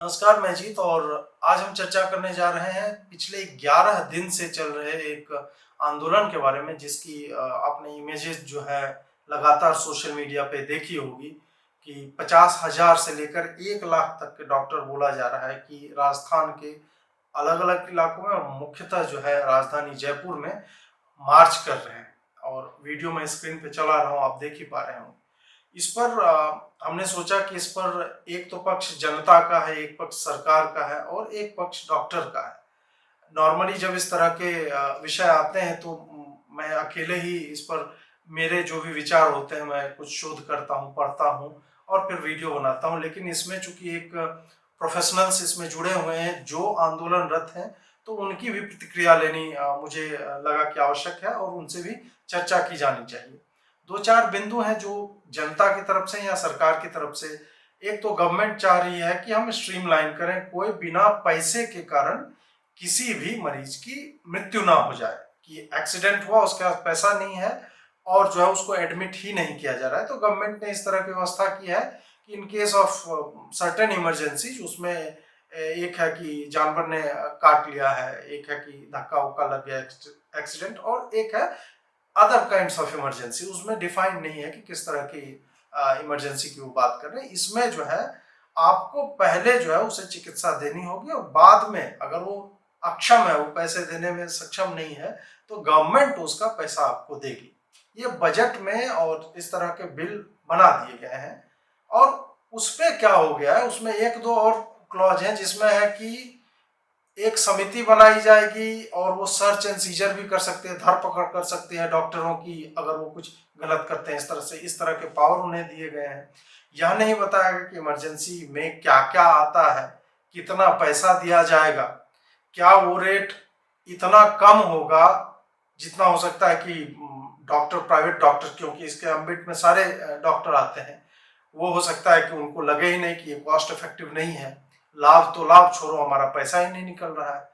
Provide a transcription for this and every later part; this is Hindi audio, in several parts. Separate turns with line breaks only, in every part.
नमस्कार, मैं जीत और आज हम चर्चा करने जा रहे हैं पिछले 11 दिन से चल रहे एक आंदोलन के बारे में जिसकी आपने इमेजेस जो है लगातार सोशल मीडिया पे देखी होगी कि 50,000 से लेकर 1 लाख तक के डॉक्टर बोला जा रहा है कि राजस्थान के अलग-अलग इलाकों में और मुख्यतः जो है राजधानी जयपुर में मार्च कर रहे हैं और वीडियो मैं स्क्रीन पे चला रहा हूँ, आप देख ही पा रहे हो। इस पर हमने सोचा कि इस पर एक तो पक्ष जनता का है, एक पक्ष सरकार का है और एक पक्ष डॉक्टर का है। नॉर्मली जब इस तरह के विषय आते हैं तो मैं अकेले ही इस पर मेरे जो भी विचार होते हैं मैं कुछ शोध करता हूँ, पढ़ता हूँ और फिर वीडियो बनाता हूँ। लेकिन इसमें चूंकि एक प्रोफेशनल्स इसमें जुड़े हुए हैं जो आंदोलनरत हैं, तो उनकी भी प्रतिक्रिया लेनी मुझे लगा कि आवश्यक है और उनसे भी चर्चा की जानी चाहिए। दो चार बिंदु हैं जो जनता की तरफ से या सरकार की तरफ से। एक तो गवर्नमेंट चाह रही है कि हम स्ट्रीमलाइन करें, कोई बिना पैसे के कारण किसी भी मरीज की मृत्यु ना हो जाए, कि एक्सीडेंट हुआ उसके पास पैसा नहीं है और जो है उसको एडमिट ही नहीं किया जा रहा है। तो गवर्नमेंट ने इस तरह की व्यवस्था की है कि in case of certain emergency, उसमें एक है कि जानवर ने काट लिया है, एक है कि धक्का उक्का लग गया एक्सीडेंट, और एक है अदर काइंड्स ऑफ इमरजेंसी। उसमें डिफाइन नहीं है कि किस तरह की इमरजेंसी की वो बात कर रहे हैं। इसमें जो है आपको पहले जो है उसे चिकित्सा देनी होगी और बाद में अगर वो अक्षम है, वो पैसे देने में सक्षम नहीं है, तो गवर्नमेंट उसका पैसा आपको देगी। ये बजट में और इस तरह के बिल बना दिए गए हैं। और उस पर क्या हो गया है, उसमें एक दो और क्लॉज हैं जिसमें है कि एक समिति बनाई जाएगी और वो सर्च एंड सीजर भी कर सकते हैं, धरपकड़ कर सकते हैं डॉक्टरों की अगर वो कुछ गलत करते हैं। इस तरह के पावर उन्हें दिए गए हैं। यह नहीं बताया गया कि इमरजेंसी में क्या क्या आता है, कितना पैसा दिया जाएगा, क्या वो रेट इतना कम होगा जितना हो सकता है कि डॉक्टर, प्राइवेट डॉक्टर, क्योंकि इसके अम्बिट में सारे डॉक्टर आते हैं, वो हो सकता है कि उनको लगे ही नहीं कि ये कॉस्ट इफेक्टिव नहीं है। लाभ तो लाभ छोड़ो, हमारा पैसा ही नहीं निकल रहा है।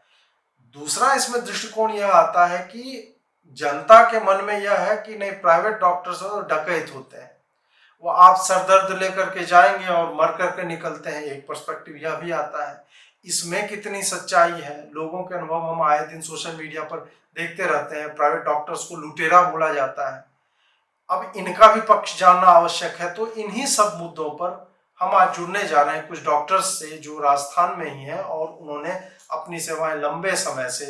दूसरा इसमें दृष्टिकोण यह आता है कि जनता के मन में यह है कि नहीं, प्राइवेट डॉक्टर्स तो डकैत होते हैं, वो आप सर दर्द लेकर के जाएंगे और मर करके निकलते हैं। एक पर्सपेक्टिव यह भी आता है। इसमें कितनी सच्चाई है, लोगों के अनुभव हम आए दिन सोशल मीडिया पर देखते रहते हैं। प्राइवेट डॉक्टर्स को लुटेरा बोला जाता है। अब इनका भी पक्ष जानना आवश्यक है। तो इन्हीं सब मुद्दों पर हम आज जुड़ने जा रहे हैं कुछ डॉक्टर्स से जो राजस्थान में ही हैं और उन्होंने अपनी सेवाएं लंबे समय से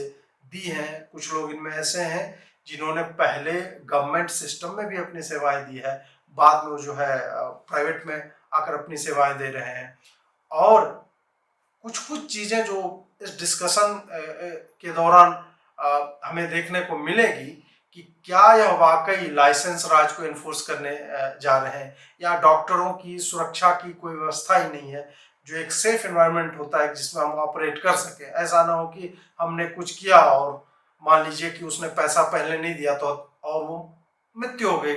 दी हैं। कुछ लोग इनमें ऐसे हैं जिन्होंने पहले गवर्नमेंट सिस्टम में भी अपनी सेवाएं दी है, बाद में जो है प्राइवेट में आकर अपनी सेवाएं दे रहे हैं। और कुछ कुछ चीजें जो इस डिस्कशन के दौरान हमें देखने को मिलेगी कि क्या यह वाकई लाइसेंस राज को इन्फोर्स करने जा रहे हैं या डॉक्टरों की सुरक्षा की कोई व्यवस्था ही नहीं है, जो एक सेफ एनवायरनमेंट होता है जिसमें हम ऑपरेट कर सके। ऐसा ना हो कि हमने कुछ किया और मान लीजिए कि उसने पैसा पहले नहीं दिया तो और वो मृत्यु हो गई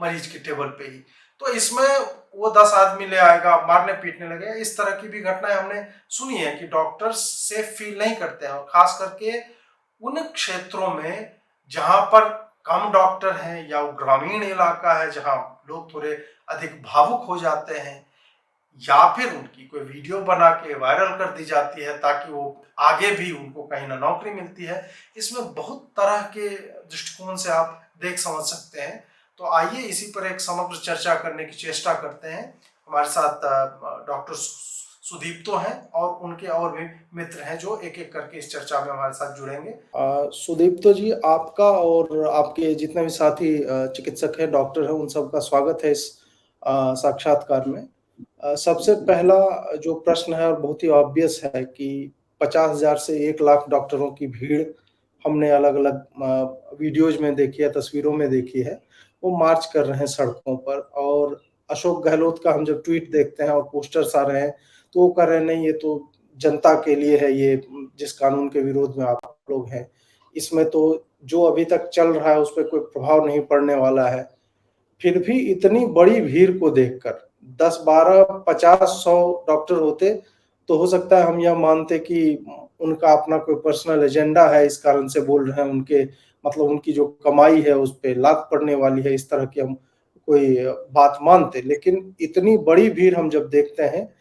मरीज की टेबल पे ही, तो इसमें वो 10 आदमी ले आएगा, मारने पीटने लगे। इस तरह की भी घटनाएं हमने सुनी है कि डॉक्टर्स सेफ फील नहीं करते हैं। और खास करके उन क्षेत्रों में जहां पर कम डॉक्टर हैं या वो ग्रामीण इलाका है जहां लोग थोड़े अधिक भावुक हो जाते हैं, या फिर उनकी कोई वीडियो बना के वायरल कर दी जाती है ताकि वो आगे भी उनको कहीं ना नौकरी मिलती है। इसमें बहुत तरह के दृष्टिकोण से आप देख समझ सकते हैं। तो आइए इसी पर एक समग्र चर्चा करने की चेष्टा करते हैं। हमारे साथ डॉक्टर सुदीप तो हैं और उनके और भी मित्र हैं जो एक एक करके इस चर्चा में हमारे साथ जुड़ेंगे। सुदीप्तो जी, आपका और आपके जितने भी साथी चिकित्सक हैं, डॉक्टर हैं, उन सबका स्वागत है इस साक्षात्कार में। सबसे पहला जो प्रश्न है और बहुत ही ऑब्वियस है कि 50,000 से 1 लाख डॉक्टरों की भीड़ हमने अलग-अलग वीडियोज में देखी है, तस्वीरों में देखी है। वो मार्च कर रहे हैं सड़कों पर और अशोक गहलोत का हम जब ट्वीट देखते हैं और पोस्टर्स आ रहे हैं तो वो कह रहे हैं नहीं, ये तो जनता के लिए है, ये जिस कानून के विरोध में आप लोग हैं, इसमें तो जो अभी तक चल रहा है उस पर कोई प्रभाव नहीं पड़ने वाला है। फिर भी इतनी बड़ी भीड़ को देखकर 10, 12, 50, 100 डॉक्टर होते तो हो सकता है हम यह मानते कि उनका अपना कोई पर्सनल एजेंडा है, इस कारण से बोल रहे हैं, उनके मतलब उनकी जो कमाई है उस पे लात पड़ने वाली है, इस तरह की हम कोई बात मानते। लेकिन इतनी बड़ी भीड़ हम जब देखते हैं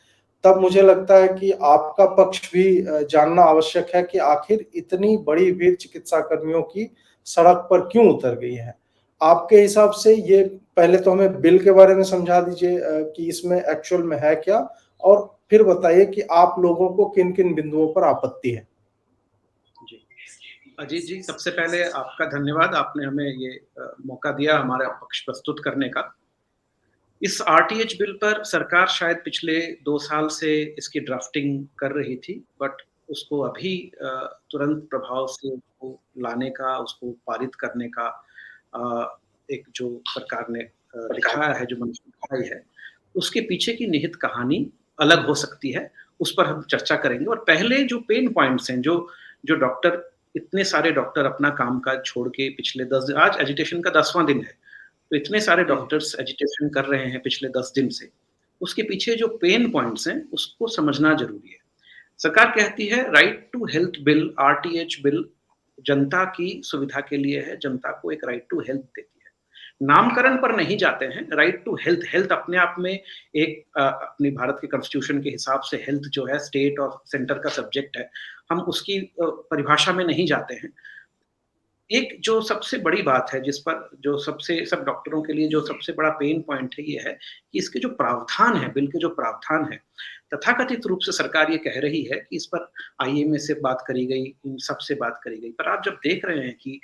तब मुझे लगता है कि आपका पक्ष भी जानना आवश्यक है कि आखिर इतनी बड़ी भीड़ चिकित्सा कर्मियों की सड़क पर क्यों उतर गई है? आपके हिसाब से ये पहले तो हमें बिल के बारे में समझा दीजिए कि इसमें एक्चुअल में है क्या? और फिर बताइए कि आप लोगों को किन-किन बिंदुओं पर आपत्ति है?
जी। अजीत जी, सबसे पहले आपका धन्यवाद, आपने हमें ये मौका दिया हमारा पक्ष प्रस्तुत करने का। इस आरटीएच बिल पर सरकार शायद पिछले 2 साल से इसकी ड्राफ्टिंग कर रही थी, बट उसको अभी तुरंत प्रभाव से उसको लाने का, उसको पारित करने का एक जो सरकार ने दिखाया है, जो मंशा दिखाई है, उसके पीछे की निहित कहानी अलग हो सकती है, उस पर हम चर्चा करेंगे। और पहले जो पेन पॉइंट्स हैं, जो जो डॉक्टर इतने सारे डॉक्टर अपना काम-काज छोड़ के पिछले 10 दिन, आज एजिटेशन का 10वां दिन है, तो इतने सारे डॉक्टर्स एजिटेशन कर रहे हैं पिछले 10 दिन से। उसके पीछे जो पेन पॉइंट्स हैं, उसको समझना ज़रूरी है। सरकार कहती है right to health bill, RTH bill जनता की सुविधा के लिए है, जनता को एक राइट टू हेल्थ देती है। नामकरण पर नहीं जाते हैं, राइट टू हेल्थ, हेल्थ अपने आप में एक अपनी भारत के कॉन्स्टिट्यूशन के हिसाब से हेल्थ जो है स्टेट और सेंटर का सब्जेक्ट है, हम उसकी परिभाषा में नहीं जाते हैं। एक जो सबसे बड़ी बात है जिस पर जो सबसे सब डॉक्टरों के लिए जो सबसे बड़ा पेन पॉइंट है, ये है कि इसके जो प्रावधान है, बिल के जो प्रावधान है, तथाकथित रूप से सरकार ये कह रही है कि इस पर आईएमए से बात करी गई, इन सब से बात करी गई। पर आप जब देख रहे हैं कि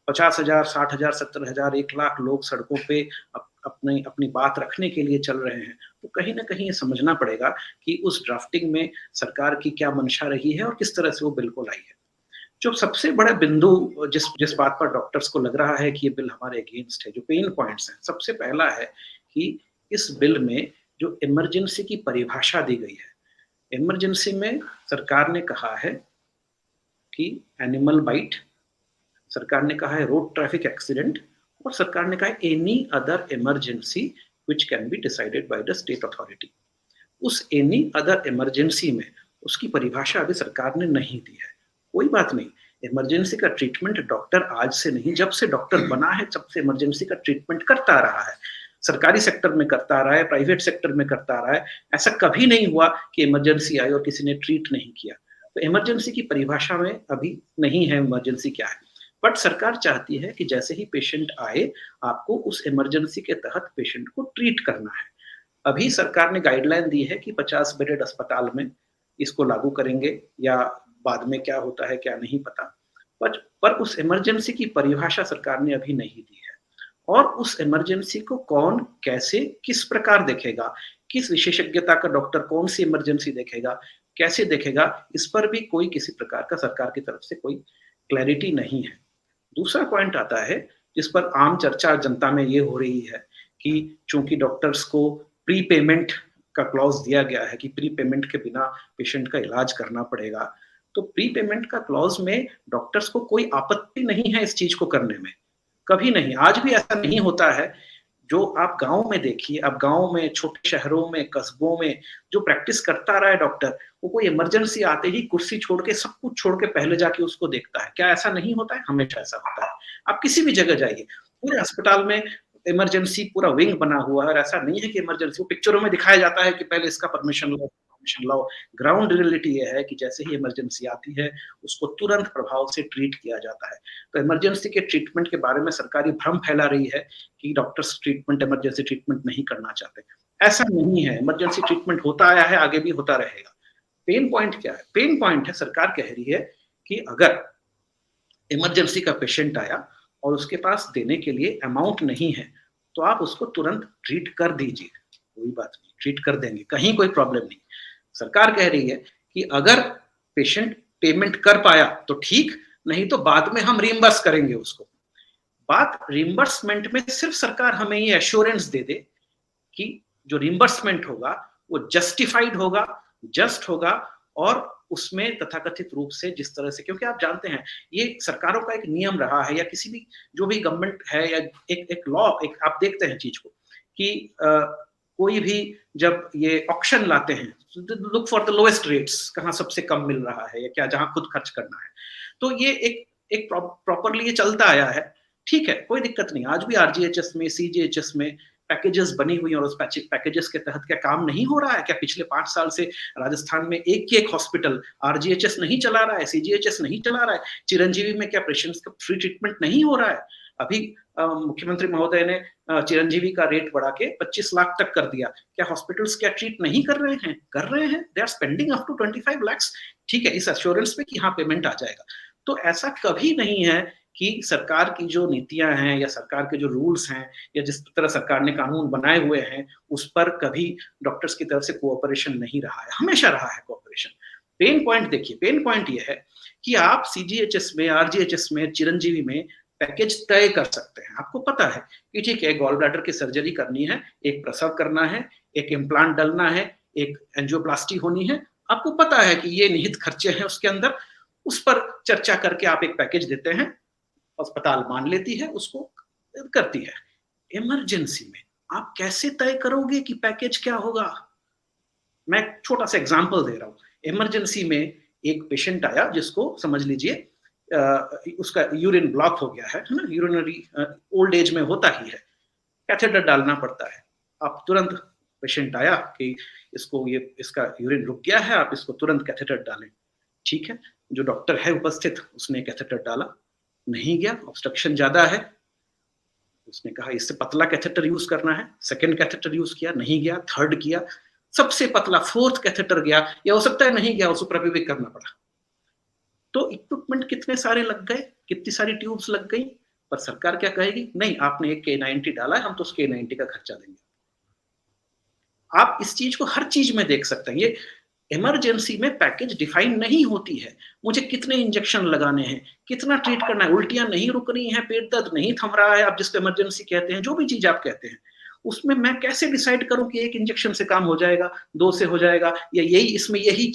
50,000, 60,000, 70,000, 1 लाख लोग सड़कों पे अपनी अपनी बात रखने के लिए चल रहे हैं, तो कहीं न कहीं ये समझना पड़ेगा कि उस ड्राफ्टिंग में सरकार की क्या मंशा रही है और किस तरह से वो बिल को लाई है। जो सबसे बड़ा बिंदु जिस जिस बात पर डॉक्टर्स को लग रहा है कि ये बिल हमारे अगेंस्ट है, जो पेन पॉइंट्स हैं, सबसे पहला है कि इस बिल में जो इमरजेंसी की परिभाषा दी गई है। इमरजेंसी में सरकार ने कहा है कि एनिमल बाइट, सरकार ने कहा है रोड ट्रैफिक एक्सीडेंट, और सरकार ने कहा है any other emergency which can be decided by the state authority. उस एनी अदर इमरजेंसी में उसकी परिभाषा अभी सरकार ने नहीं दी है। कोई बात नहीं, इमरजेंसी का ट्रीटमेंट डॉक्टर आज से नहीं, जब से डॉक्टर बना है तब से इमरजेंसी का ट्रीटमेंट करता आ रहा है। सरकारी सेक्टर में करता आ रहा है, प्राइवेट सेक्टर में करता आ रहा है। ऐसा कभी नहीं हुआ कि इमरजेंसी आई और किसी ने ट्रीट नहीं किया। तो इमरजेंसी की परिभाषा में अभी नहीं है इमरजेंसी क्या है। बट सरकार चाहती है कि जैसे ही पेशेंट आए, आपको उस इमरजेंसी के तहत पेशेंट को ट्रीट करना है। अभी सरकार ने गाइडलाइन दी है कि 50 बेडेड अस्पताल में इसको लागू करेंगे, या बाद में क्या होता है क्या नहीं पता। पर उस इमरजेंसी की परिभाषा सरकार ने अभी नहीं दी है, और उस इमरजेंसी को कौन, कैसे, किस प्रकार देखेगा, किस विशेषज्ञता का डॉक्टर कौन सी इमरजेंसी देखेगा, कैसे देखेगा, इस पर भी कोई किसी प्रकार का सरकार की तरफ से कोई क्लैरिटी नहीं है। दूसरा पॉइंट आता है जिस पर आम चर्चा जनता में ये हो रही है कि चूंकि डॉक्टर्स को प्री पेमेंट का क्लॉज दिया गया है कि प्री पेमेंट के बिना पेशेंट का इलाज करना पड़ेगा, तो प्री पेमेंट का क्लॉज में डॉक्टर्स को कोई आपत्ति नहीं है इस चीज को करने में, कभी नहीं, आज भी ऐसा नहीं होता है। जो आप गाँव में देखिए, आप गाँव में, छोटे शहरों में, कस्बों में जो प्रैक्टिस करता रहा है डॉक्टर, वो कोई इमरजेंसी आते ही कुर्सी छोड़ के, सब कुछ छोड़ के पहले जाके उसको देखता है। क्या ऐसा नहीं होता है? हमेशा ऐसा होता है। आप किसी भी जगह जाइए, पूरे अस्पताल में इमरजेंसी पूरा विंग बना हुआ है, और ऐसा नहीं है कि इमरजेंसी, वो पिक्चरों में दिखाया जाता है कि पहले इसका परमिशन लो, परमिशन लाओ। ग्राउंड रियलिटी ये है कि जैसे ही इमरजेंसी आती है, उसको तुरंत प्रभाव से ट्रीट किया जाता है। तो इमरजेंसी के ट्रीटमेंट के बारे में सरकार ये भ्रम फैला रही है कि डॉक्टर्स ट्रीटमेंट, इमरजेंसी ट्रीटमेंट नहीं करना चाहते। ऐसा नहीं है, इमरजेंसी ट्रीटमेंट होता आया है, आगे भी होता रहेगा। पेन पॉइंट क्या है? पेन पॉइंट है, सरकार कह रही है कि अगर इमरजेंसी का पेशेंट आया और उसके पास देने के लिए अमाउंट नहीं है, तो आप उसको तुरंत ट्रीट कर दीजिए, कोई बात नहीं, ट्रीट कर देंगे, कहीं कोई प्रॉब्लम नहीं। सरकार कह रही है कि अगर पेशेंट पेमेंट कर पाया तो ठीक, नहीं तो बाद में हम रिइंबर्स करेंगे उसको। बात रिइंबर्समेंट में सिर्फ सरकार हमें ये एश्योरेंस दे दे कि जो रिइंबर्समेंट होगा वो जस्टिफाइड होगा, जस्ट होगा, और उसमें तथाकथित रूप से जिस तरह से, क्योंकि आप जानते हैं ये सरकारों का एक नियम रहा है, या किसी भी जो भी गवर्नमेंट है, या एक लॉ, एक आप देखते हैं चीज को कि कोई भी जब ये ऑक्शन लाते हैं, look for the lowest rates, कहाँ सबसे कम मिल रहा है या क्या, जहां खुद खर्च करना है। तो ये एक प्रॉपरली ये चलता आया है, ठीक है, कोई दिक्कत नहीं। आज भी आरजीएचएस में, सीजीएचएस में पैकेजेस बनी हुई और उस पैकेजेस के तहत क्या काम नहीं हो रहा है? क्या पिछले 5 साल से राजस्थान में एक हॉस्पिटल आरजीएचएस नहीं चला रहा है, सीजीएचएस नहीं चला रहा है? चिरंजीवी में क्या पेशेंट्स का फ्री ट्रीटमेंट नहीं हो रहा है? अभी मुख्यमंत्री महोदय ने चिरंजीवी का रेट बढ़ा के 25 लाख तक कर दिया। क्या हॉस्पिटल्स क्या ट्रीट नहीं कर रहे हैं? कर रहे हैं। They are spending up to 25 lakh, ठीक है, इस एश्योरेंस पे कि हाँ पेमेंट आ जाएगा। तो ऐसा कभी नहीं है कि सरकार की जो नीतियां हैं या सरकार के जो रूल्स हैं या जिस तरह सरकार ने कानून बनाए हुए हैं उस पर कभी डॉक्टर्स की तरफ से कोऑपरेशन नहीं रहा है, हमेशा रहा है कोऑपरेशन। पेन पॉइंट देखिए, पेन पॉइंट ये है कि आप सीजीएचएस में, आरजीएचएस में, चिरंजीवी में पैकेज तय कर सकते हैं। आपको पता है कि ठीक है, गॉल ब्लैडर की सर्जरी करनी है, एक प्रसव करना है, एक इम्प्लांट डलना है, एक एंजियोप्लास्टी होनी है, आपको पता है कि ये निहित खर्चे हैं उसके अंदर, उस पर चर्चा करके आप एक पैकेज देते हैं, अस्पताल मान लेती है, उसको करती है। इमरजेंसी में आप कैसे तय करोगे कि पैकेज क्या होगा? मैं छोटा सा एग्जांपल दे रहा हूं। इमरजेंसी में एक पेशेंट आया जिसको समझ लीजिए उसका यूरिन ब्लॉक हो गया है ना, यूरिनरी ओल्ड एज में होता ही है, कैथेटर डालना पड़ता है। आप तुरंत, पेशेंट आया कि इसका यूरिन रुक गया है, आप इसको तुरंत कैथेटर डालें। ठीक है, जो डॉक्टर है उपस्थित उसने कैथेटर डाला, नहीं गया, ऑब्स्ट्रक्शन ज्यादा है, उसने कहा इससे पतला कैथेटर यूज करना है। सेकंड कैथेटर यूज किया, नहीं गया, थर्ड किया, सबसे पतला फोर्थ कैथेटर गया, या हो सकता है नहीं गया, उसको प्रोपिविक करना पड़ा। तो इक्विपमेंट कितने सारे लग गए, कितनी सारी ट्यूब्स लग गई, पर सरकार क्या कहेगी? नहीं, आपने एक K90 डाला है, हम तो उस K90 का खर्चा देंगे। आप इस चीज को हर चीज में देख सकते हैं। ये इमरजेंसी में पैकेज डिफाइन नहीं होती है। मुझे कितने इंजेक्शन लगाने हैं, कितना ट्रीट करना है, उल्टियां नहीं रुक रही हैं, पेट दर्द नहीं थम रहा है, आप जिसको इमरजेंसी कहते हैं, जो भी चीज आप कहते हैं, उसमें मैं कैसे डिसाइड करूं कि एक इंजेक्शन से काम हो जाएगा, 2 से हो जाएगा, या यही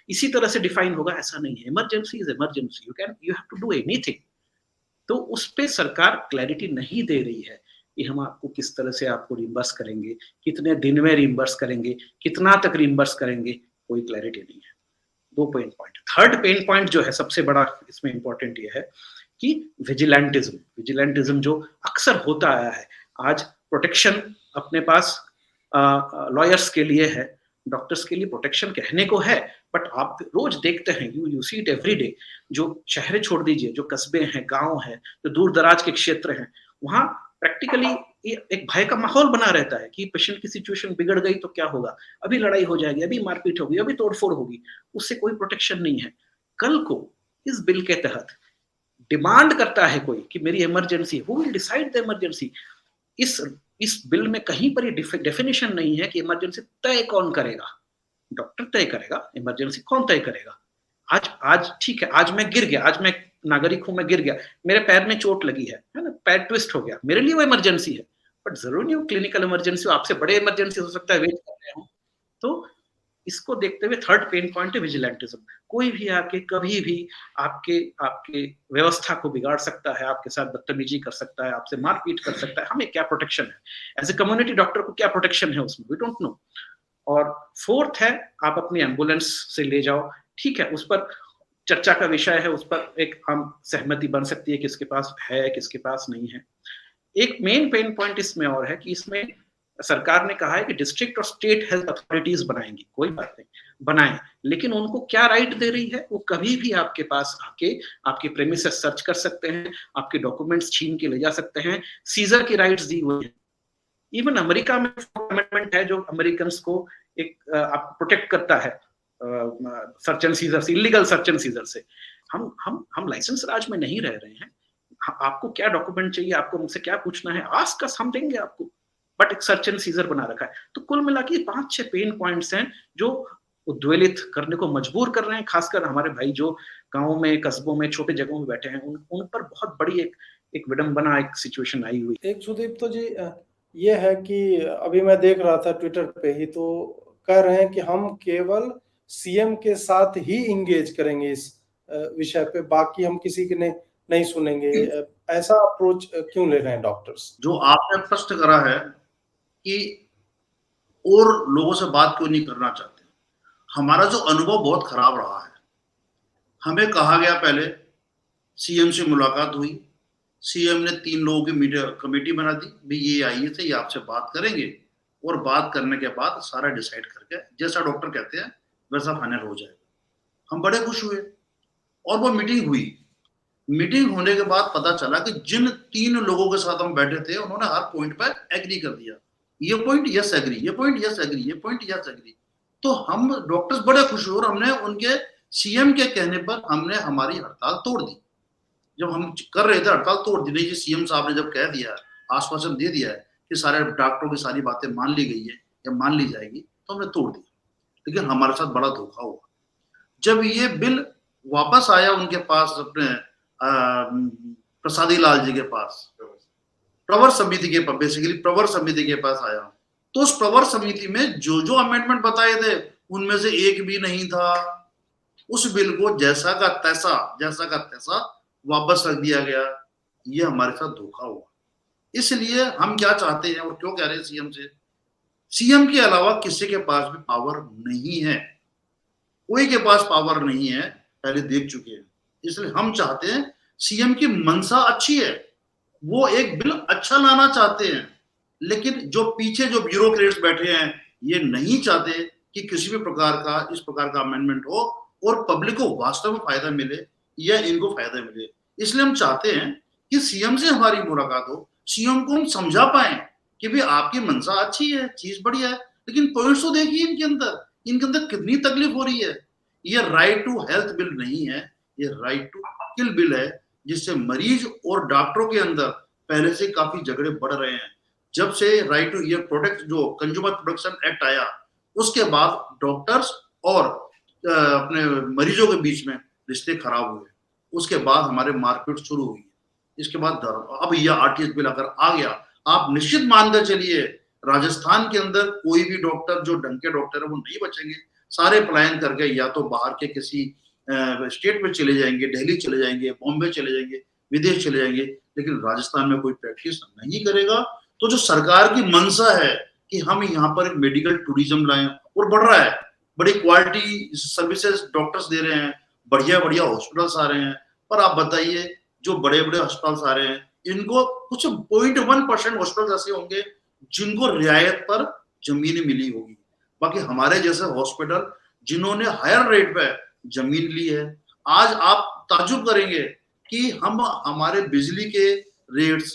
इसी तरह से डिफाइन होगा? ऐसा नहीं है। Emergency is emergency, you have to do anything. तो उस पे सरकार क्लैरिटी नहीं दे रही है कि हम आपको किस तरह से आपको रिम्बर्स करेंगे, कितने दिन में रिम्बर्स करेंगे, कितना तक रिम्बर्स करेंगे, कोई क्लैरिटी नहीं है। 2 pain point. Third pain point जो है सबसे बड़ा इसमें इंपॉर्टेंट ये है कि विजिलेंटिज्म जो अक्सर होता आया है। आज प्रोटेक्शन अपने पास लॉयर्स के लिए है, डॉक्टर्स के लिए प्रोटेक्शन कहने को है, बट आप रोज देखते हैं, you see it every day, जो शहर छोड़ दीजिए, जो कस्बे हैं, गांव हैं, जो दूर दराज के क्षेत्र हैं, वहां प्रैक्टिकली एक भय का माहौल बना रहता है कि पेशेंट की सिचुएशन बिगड़ गई तो क्या होगा, अभी लड़ाई हो जाएगी, अभी मारपीट होगी, अभी तोड़फोड़ होगी, उससे कोई प्रोटेक्शन नहीं है। कल को इस बिल के तहत डिमांड करता है कोई कि मेरी emergency, who will decide the emergency? इस बिल में कहीं पर ये डेफिनेशन नहीं है कि इमरजेंसी तय कौन करेगा। डॉक्टर तय करेगा, इमरजेंसी कौन तय करेगा? आज ठीक है, आज मैं गिर गया, आज मैं नागरिक हूं, मैं गिर गया, मेरे पैर में चोट लगी है ना, पैर ट्विस्ट हो गया, मेरे लिए वो इमरजेंसी है, बट जरूरी नहीं हो क्लिनिकल इमरजेंसी हो, आपसे बड़े इमरजेंसी हो सकता है वेट कर रहे हो। तो इसको देखते हुए थर्ड पेन पॉइंट है विजिलेंटिज्म। कोई भी आके कभी भी आपके आपके व्यवस्था को बिगाड़ सकता है, आपके साथ बदतमीजी कर सकता है, आपसे मारपीट कर सकता है। हमें क्या प्रोटेक्शन है एज ए कम्युनिटी डॉक्टर को? क्या प्रोटेक्शन है उसमें? We don't know. और फोर्थ है, आप अपनी एम्बुलेंस से ले जाओ, ठीक है, उस पर चर्चा का विषय है, उस पर एक हम सहमति बन सकती है किसके पास है, किसके पास नहीं है। एक मेन पेन पॉइंट इसमें और है कि इसमें सरकार ने कहा है कि डिस्ट्रिक्ट और स्टेट हेल्थ अथॉरिटीज बनाएंगी, कोई बात नहीं, बनाएं, लेकिन उनको क्या राइट दे रही है? वो कभी भी आपके पास आके आपके प्रेमिसेस सर्च कर सकते हैं, आपके डॉक्यूमेंट्स छीन के ले जा सकते हैं, सीजर की राइट्स दी हुई है। इवन अमेरिका में अमेंडमेंट है जो अमेरिकन को एक आप प्रोटेक्ट करता है सर्च एंड सीजर से, इलीगल सर्च एंड सीजर से। हम लाइसेंस राज में नहीं रह रहे हैं। आपको क्या डॉक्यूमेंट चाहिए, आपको मुझसे क्या पूछना है, आस्क अस, हम देंगे आपको, बट एक सर्च एंड सीजर बना रखा है। तो कुल मिला के 5-6 पेन पॉइंट्स हैं जो उद्वेलित करने को मजबूर कर रहे हैं, खासकर हमारे भाई जो गांवों में, कस्बों में, छोटे जगहों में बैठे हैं, उन पर बहुत बड़ी एक विडंबना, एक सिचुएशन आई हुई।
एक सुदीप तो जी ये है कि अभी मैं देख रहा था ट्विटर पे ही, तो कह रहे हैं कि हम केवल सीएम के साथ ही इंगेज करेंगे इस विषय पे, बाकी हम किसी के नहीं सुनेंगे। ऐसा अप्रोच क्यों ले रहे हैं डॉक्टर्स?
जो आपने प्रश्न करा है कि और लोगों से बात क्यों नहीं करना चाहते, हमारा जो अनुभव बहुत खराब रहा है। हमें कहा गया, पहले सीएम से मुलाकात हुई, सीएम ने 3 लोगों की मीडिया कमेटी बना दी, भाई ये आइए थे, ये आपसे बात करेंगे और बात करने के बाद सारा डिसाइड करके जैसा डॉक्टर कहते हैं वैसा फाइनल हो जाएगा। हम बड़े खुश हुए और वो मीटिंग हुई। मीटिंग होने के बाद पता चला कि जिन 3 लोगों के साथ हम बैठे थे उन्होंने हर पॉइंट पर एग्री कर दिया, ये पॉइंट यस एग्री, ये पॉइंट यस एग्री, ये पॉइंट यस एग्री। तो हम डॉक्टर्स बड़े खुश हुए और हमने उनके सीएम के कहने पर हमने हमारी हड़ताल तोड़ दी। जब हम कर रहे थे हड़ताल तोड़ दी, नहीं जी सीएम साहब ने जब कह दिया, आश्वासन दे दिया है कि सारे डॉक्टरों की सारी बातें मान ली गई है या मान ली जाएगी, तो हमने तोड़ दिया। लेकिन हमारे साथ बड़ा धोखा हुआ। जब ये बिल वापस आया उनके पास, अपने प्रसादी लाल जी के पास, प्रवर समिति के पास, बेसिकली प्रवर समिति के पास आया, तो उस प्रवर समिति में जो जो अमेंडमेंट बताए थे उनमें से एक भी नहीं था। उस बिल को जैसा का तैसा वापस रख दिया गया। ये हमारे साथ धोखा हुआ। इसलिए हम क्या चाहते हैं और क्यों कह रहे हैं सीएम से, सीएम के अलावा किसी के पास भी पावर नहीं है, कोई के पास पावर नहीं है, पहले देख चुके हैं। इसलिए हम चाहते हैं, सीएम की मनसा अच्छी है, वो एक बिल अच्छा लाना चाहते हैं, लेकिन जो पीछे जो ब्यूरोक्रेट्स बैठे हैं ये नहीं चाहते कि किसी भी प्रकार का इस प्रकार का अमेंडमेंट हो और पब्लिक को वास्तव में फायदा मिले या इनको फायदा मिले। इसलिए हम चाहते हैं कि सीएम से हमारी मुलाकात हो, सीएम को हम समझा पाए कि भाई आपकी मनसा अच्छी है, चीज बढ़िया है, लेकिन पॉइंट्स तो देखिए इनके अंदर कितनी तकलीफ हो रही है। ये राइट टू हेल्थ बिल नहीं है, ये राइट टू किल बिल है, जिससे मरीज और डॉक्टरों के अंदर पहले से काफी झगड़े बढ़ रहे हैं। जब से राइट टू ये प्रोडक्ट जो कंज्यूमर प्रोडक्शन एक्ट आया, उसके बाद डॉक्टर्स और अपने मरीजों के बीच में रिश्ते खराब हुए। उसके बाद हमारे मारपीट शुरू हुई। इसके बाद अब यह आरटीएच बिल अगर आ गया, आप निश्चित मानकर चलिए राजस्थान के अंदर कोई भी डॉक्टर जो ढंग के डॉक्टर है वो नहीं बचेंगे। सारे पलायन करके या तो बाहर के किसी स्टेट में चले जाएंगे, दिल्ली चले जाएंगे, बॉम्बे चले जाएंगे, विदेश चले जाएंगे, लेकिन राजस्थान में कोई प्रैक्टिस नहीं करेगा। तो जो सरकार की मंशा है कि हम यहाँ पर एक मेडिकल टूरिज्म लाएं, और बढ़ रहा है, बड़ी क्वालिटी सर्विसेज डॉक्टर्स दे रहे हैं, बढ़िया बढ़िया हॉस्पिटल्स आ रहे हैं, पर आप बताइए जो बड़े बड़े हॉस्पिटल्स आ रहे हैं इनको कुछ 0.1% हॉस्पिटल ऐसे होंगे जिनको रियायत पर जमीन मिली होगी। बाकी हमारे जैसे हॉस्पिटल जिन्होंने हायर रेट पे जमीन ली है, आज आप ताज्जुब करेंगे कि हम हमारे बिजली के रेट्स,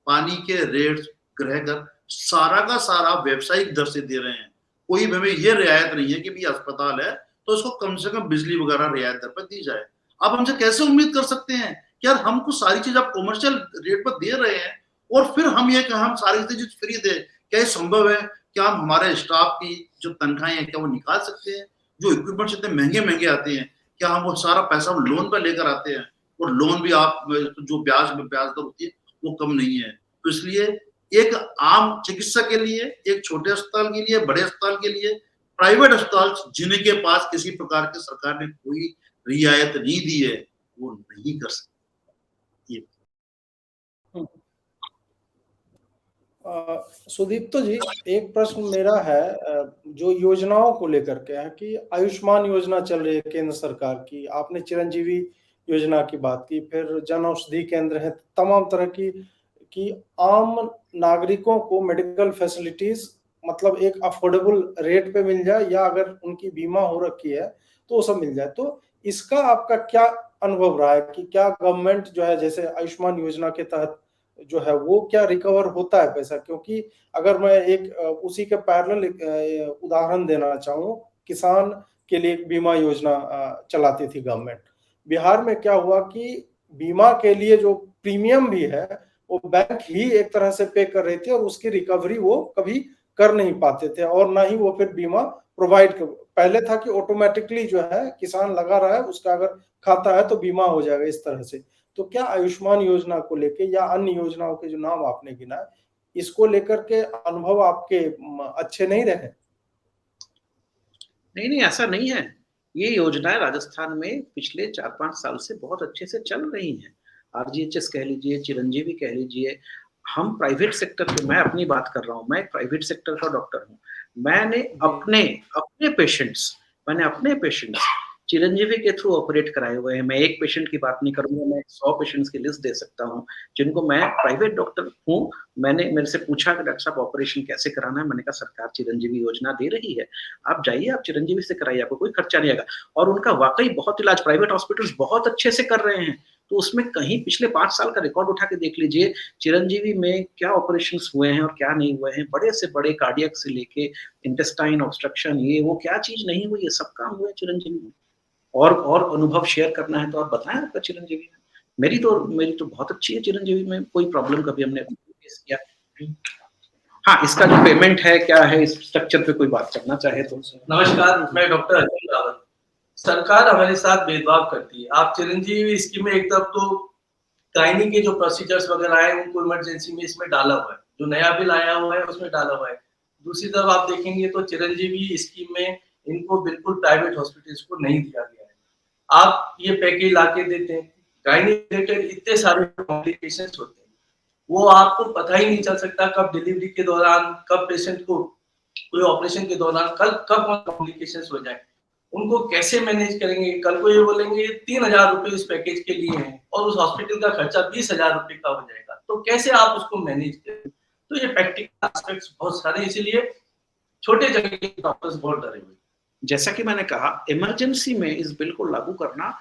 पानी के रेट्स ग्रह कर सारा का सारा व्यावसायिक दर से दे रहे हैं। कोई हमें ये रियायत नहीं है कि भी अस्पताल है तो उसको कम से कम बिजली वगैरह रियायत दर पर दी जाए। आप हमसे कैसे उम्मीद कर सकते हैं कि यार हमको सारी चीज आप कॉमर्शियल रेट पर दे रहे हैं और फिर हम ये हम सारी चीज फ्री दे? क्या ये संभव है? क्या हम हमारे स्टाफ की जो तनख्वाहें हैं क्या वो निकाल सकते हैं? जो इक्विपमेंट्स इतने महंगे महंगे आते हैं, क्या हम वो सारा पैसा हम लोन पर लेकर आते हैं? और लोन भी आप जो ब्याज दर होती है वो कम नहीं है। तो इसलिए एक आम चिकित्सा के लिए, एक छोटे अस्पताल के लिए, बड़े अस्पताल के लिए, प्राइवेट अस्पताल जिनके पास किसी प्रकार की सरकार ने कोई रियायत नहीं दी है, वो नहीं कर सकते।
सुदीप्तो जी, एक प्रश्न मेरा है जो योजनाओं को लेकर के है कि आयुष्मान योजना चल रही है केंद्र सरकार की, आपने चिरंजीवी योजना की बात की, फिर जन औषधि केंद्र है, तमाम तरह की आम नागरिकों को मेडिकल फैसिलिटीज मतलब एक अफोर्डेबल रेट पे मिल जाए या अगर उनकी बीमा हो रखी है तो वो सब मिल जाए। तो इसका आपका क्या अनुभव रहा है कि क्या गवर्नमेंट जो है जैसे आयुष्मान योजना के तहत जो है वो क्या रिकवर होता है पैसा? क्योंकि अगर मैं एक उसी के पैरेलल उदाहरण देना चाहूँ, किसान के लिए एक बीमा योजना चलाती थी गवर्नमेंट। बिहार में क्या हुआ कि बीमा के लिए जो प्रीमियम भी है वो बैंक ही एक तरह से पे कर रही थी और उसकी रिकवरी वो कभी कर नहीं पाते थे और ना ही वो फिर बीमा प्रोवाइड कर। पहले था कि ऑटोमेटिकली जो है किसान लगा रहा है, उसका अगर खाता है तो बीमा हो जाएगा इस तरह से। तो क्या आयुष्मान योजना को लेके या अन्य योजनाओं के जो नाम आपने गिनाए, इसको लेकर के अनुभव आपके अच्छे नहीं रहे?
नहीं, ऐसा नहीं है। ये योजनाएं राजस्थान में पिछले 4-5 साल से बहुत अच्छे से चल रही हैं। आरजीएचएस कह लीजिए, चिरंजीवी कह लीजिए, हम प्राइवेट सेक्टर के, मैं अपनी बात कर रहा हूँ, मैं एक प्राइवेट सेक्टर का डॉक्टर हूँ। मैंने अपने पेशेंट्स चिरंजीवी के थ्रू ऑपरेट कराए हुए हैं। मैं एक पेशेंट की बात नहीं करूँगा, मैं 100 पेशेंट्स की लिस्ट दे सकता हूँ, जिनको मैं प्राइवेट डॉक्टर हूँ, मैंने मेरे से पूछा कि डॉक्टर साहब ऑपरेशन कैसे कराना है? मैंने कहा सरकार चिरंजीवी योजना दे रही है, आप जाइए, आप चिरंजीवी से कराइए, आपको कोई खर्चा नहीं आएगा। और उनका वाक़ई बहुत इलाज प्राइवेट हॉस्पिटल्स बहुत अच्छे से कर रहे हैं। तो उसमें कहीं पिछले 5 साल का रिकॉर्ड उठा के देख लीजिए, चिरंजीवी में क्या ऑपरेशंस हुए हैं और क्या नहीं हुए हैं। बड़े से बड़े कार्डियक से लेके इंटेस्टाइन ऑब्स्ट्रक्शन, ये वो क्या चीज़ नहीं हुई है, सब काम हुए चिरंजीवी में। और अनुभव शेयर करना है तो आप बताएँ आपका चिरंजीवी में। मेरी तो बहुत अच्छी है चिरंजीवी में, कोई प्रॉब्लम कभी हमने फेस किया। हाँ, इसका जो पेमेंट है, क्या है, इस स्ट्रक्चर पे कोई बात करना चाहे तो।
नमस्कार, मैं डॉक्टर अनिल रावत। सरकार हमारे साथ भेदभाव करती है। आप चिरंजीवी स्कीम में एक तरफ तो गायनी के जो प्रोसीजर्स वगैरह हैं उनको इमरजेंसी में इसमें डाला हुआ है, जो नया बिल आया हुआ है उसमें डाला हुआ है। दूसरी तरफ आप देखेंगे तो चिरंजीवी स्कीम में इनको बिल्कुल प्राइवेट हॉस्पिटल्स को नहीं दिया गया है। आप ये पैकेज लाके देते हैं, गायनी रिलेटेड इतने सारे कॉम्प्लिकेशंस होते हैं, वो आपको पता ही नहीं चल सकता कब डिलीवरी के दौरान, कब पेशेंट को कोई ऑपरेशन के दौरान कब कॉम्प्लिकेशंस हो जाए, उनको कैसे मैनेज करेंगे। कल को ये बोलेंगे 3,000 रुपए इस पैकेज के लिए हैं और उस हॉस्पिटल का खर्चा 20,000 रुपए का हो जाएगा, तो कैसे आप उसको मैनेज करें। तो ये प्रैक्टिकल एस्पेक्ट्स बहुत सारे, इसीलिए छोटे जगह के डॉक्टर्स बहुत डरे हुए।
जैसा कि मैंने कहा, इमरजेंसी में इस बिल को लागू करना